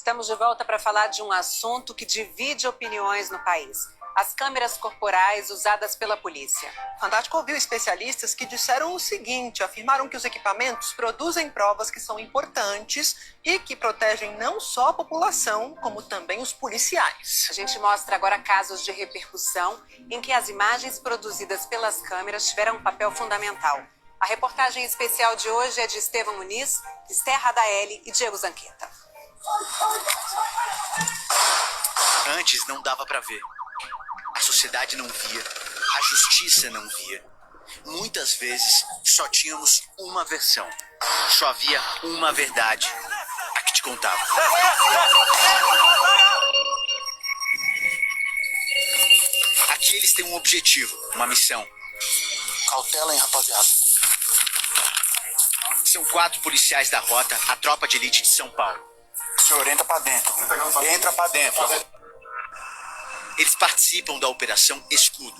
Estamos de volta para falar de um assunto que divide opiniões no país: as câmeras corporais usadas pela polícia. Fantástico ouviu especialistas que disseram o seguinte: afirmaram que os equipamentos produzem provas que são importantes e que protegem não só a população, como também os policiais. A gente mostra agora casos de repercussão em que as imagens produzidas pelas câmeras tiveram um papel fundamental. A reportagem especial de hoje é de Estevão Muniz, Esther Radaeli e Diego Zanqueta. Antes não dava para ver. A sociedade não via, a justiça não via. Muitas vezes só tínhamos uma versão. Só havia uma verdade, a que te contava. Aqui eles têm um objetivo, uma missão. Cautela, hein, rapaziada. São 4 policiais da rota, a tropa de elite de São Paulo. Senhor, entra pra dentro. Entra pra dentro. Eles participam da Operação Escudo,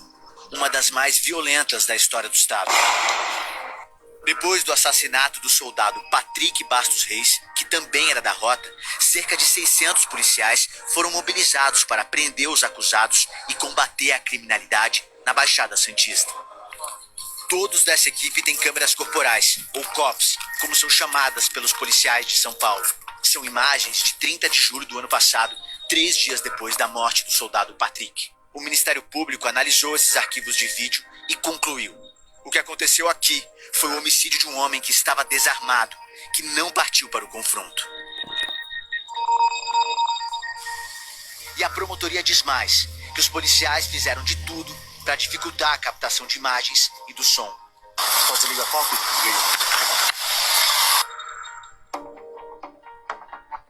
uma das mais violentas da história do Estado. Depois do assassinato do soldado Patrick Bastos Reis, que também era da rota, cerca de 600 policiais foram mobilizados para prender os acusados e combater a criminalidade na Baixada Santista. Todos dessa equipe têm câmeras corporais, ou COPs, como são chamadas pelos policiais de São Paulo. São imagens de 30 de julho do ano passado, 3 dias depois da morte do soldado Patrick. O Ministério Público analisou esses arquivos de vídeo e concluiu: o que aconteceu aqui foi o homicídio de um homem que estava desarmado, que não partiu para o confronto. E a promotoria diz mais, que os policiais fizeram de tudo para dificultar a captação de imagens e do som. Pode desligar a foto?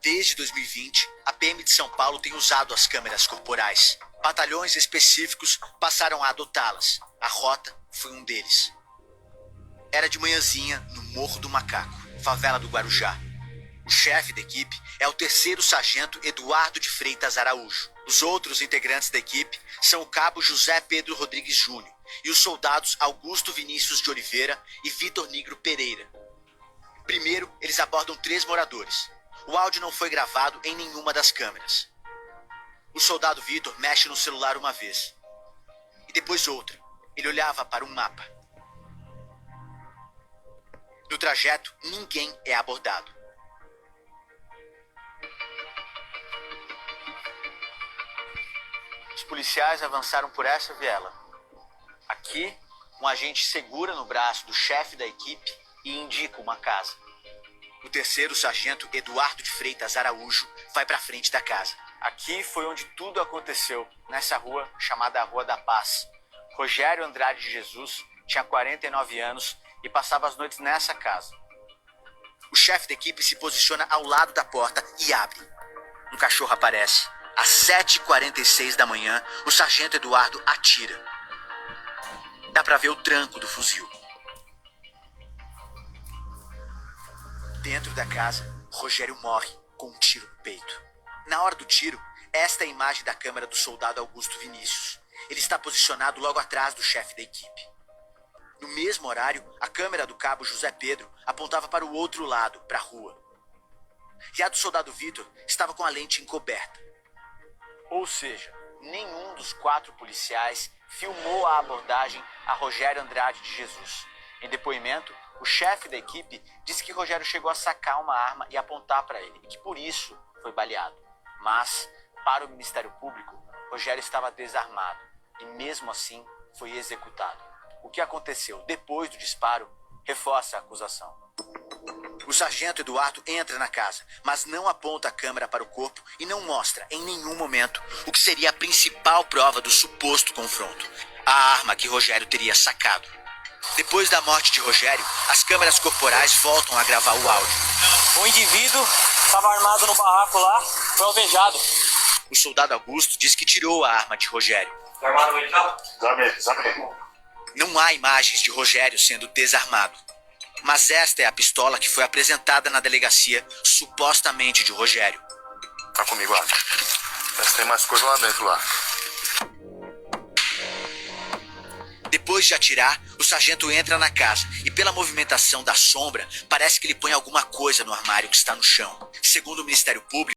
Desde 2020, a PM de São Paulo tem usado as câmeras corporais. Batalhões específicos passaram a adotá-las. A rota foi um deles. Era de manhãzinha, no Morro do Macaco, favela do Guarujá. O chefe da equipe é o 3º sargento Eduardo de Freitas Araújo. Os outros integrantes da equipe são o cabo José Pedro Rodrigues Júnior e os soldados Augusto Vinícius de Oliveira e Vitor Nigro Pereira. Primeiro, eles abordam 3 moradores. O áudio não foi gravado em nenhuma das câmeras. O soldado Vitor mexe no celular uma vez. E depois outra. Ele olhava para um mapa. No trajeto, ninguém é abordado. Os policiais avançaram por essa viela. Aqui, um agente segura no braço do chefe da equipe e indica uma casa. O 3º sargento Eduardo de Freitas Araújo vai para frente da casa. Aqui foi onde tudo aconteceu, nessa rua chamada Rua da Paz. Rogério Andrade de Jesus tinha 49 anos e passava as noites nessa casa. O chefe da equipe se posiciona ao lado da porta e abre. Um cachorro aparece. Às 7h46 da manhã, o sargento Eduardo atira. Dá pra ver o tranco do fuzil. Dentro da casa, Rogério morre com um tiro no peito. Na hora do tiro, esta é a imagem da câmera do soldado Augusto Vinícius. Ele está posicionado logo atrás do chefe da equipe. No mesmo horário, a câmera do cabo José Pedro apontava para o outro lado, para a rua. E a do soldado Vitor estava com a lente encoberta. Ou seja, nenhum dos 4 policiais filmou a abordagem a Rogério Andrade de Jesus. Em depoimento, o chefe da equipe disse que Rogério chegou a sacar uma arma e apontar para ele, e que por isso foi baleado. Mas, para o Ministério Público, Rogério estava desarmado e mesmo assim foi executado. O que aconteceu depois do disparo reforça a acusação. O sargento Eduardo entra na casa, mas não aponta a câmera para o corpo e não mostra, em nenhum momento, o que seria a principal prova do suposto confronto: a arma que Rogério teria sacado. Depois da morte de Rogério, as câmeras corporais voltam a gravar o áudio. O indivíduo estava armado no barraco lá, foi alvejado. O soldado Augusto diz que tirou a arma de Rogério. Tá armado ele já? Exame. Não há imagens de Rogério sendo desarmado. Mas esta é a pistola que foi apresentada na delegacia, supostamente de Rogério. Tá comigo, Adam. Mas tem mais coisa lá dentro lá. Depois de atirar, o sargento entra na casa e, pela movimentação da sombra, parece que ele põe alguma coisa no armário que está no chão. Segundo o Ministério Público,